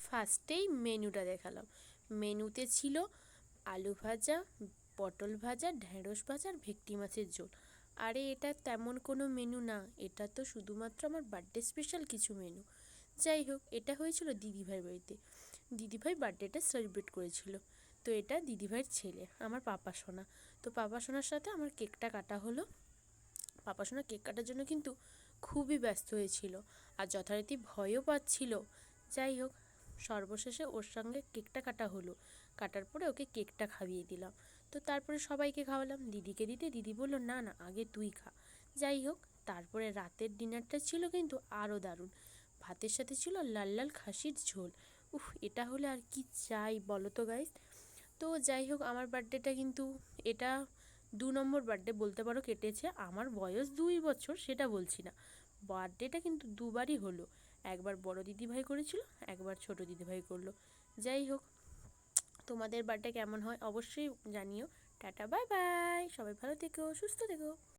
ফার্স্টেই মেনুটা দেখালাম। মেনুতে ছিল আলু ভাজা, পটল ভাজা, ঢ্যাঁড়স ভাজা আর ভেটকি মাছের ঝোল। আরে এটা তেমন কোনো মেনু না, এটা তো শুধুমাত্র আমার বার্থডে স্পেশাল কিছু মেনু। যাই হোক, এটা হয়েছিল দিদিভাইয়ের বাড়িতে। দিদিভাই বার্থডেটা সেলিব্রেট করেছিল। তো এটা দিদিভাইয়ের ছেলে, আমার পাপা সোনা। তো পাপা সোনার সাথে আমার কেকটা কাটা হলো। পাপা সোনা কেক কাটার জন্য কিন্তু খুবই ব্যস্ত হয়েছিল আর যথারীতি ভয়ও পাচ্ছিল। যাই হোক, সর্বশেষে ওর সঙ্গে কেকটা কাটা হলো। কাটার পরে ওকে কেকটা খাইয়ে দিলাম। তো তারপরে সবাইকে খাওয়ালাম। দিদিকে দিতে দিদি বলল, না না, আগে তুই খা। যাই হোক, তারপরে রাতের ডিনারটা ছিল কিন্তু আরও দারুণ। ভাতের সাথে ছিল লাল লাল খাসির ঝোল। উফ, এটা হলে আর কি চাই বলো তো গাইস। তো যাই হোক, আমার বার্থডেটা কিন্তু এটা 2 নম্বর বার্থডে বলতে পারো কেটেছে। আমার বয়স 2 বছর সেটা বলছি না, বার্থডেটা কিন্তু দুবারই হলো। একবার বড় দিদিভাই করেছিল, একবার ছোট দিদিভাই করলো। যাই হোক, তোমাদের বার্থডে কেমন হয় অবশ্যই জানিও। টাটা, বাই বাই, সবাই ভালো থেকো, সুস্থ থেকো।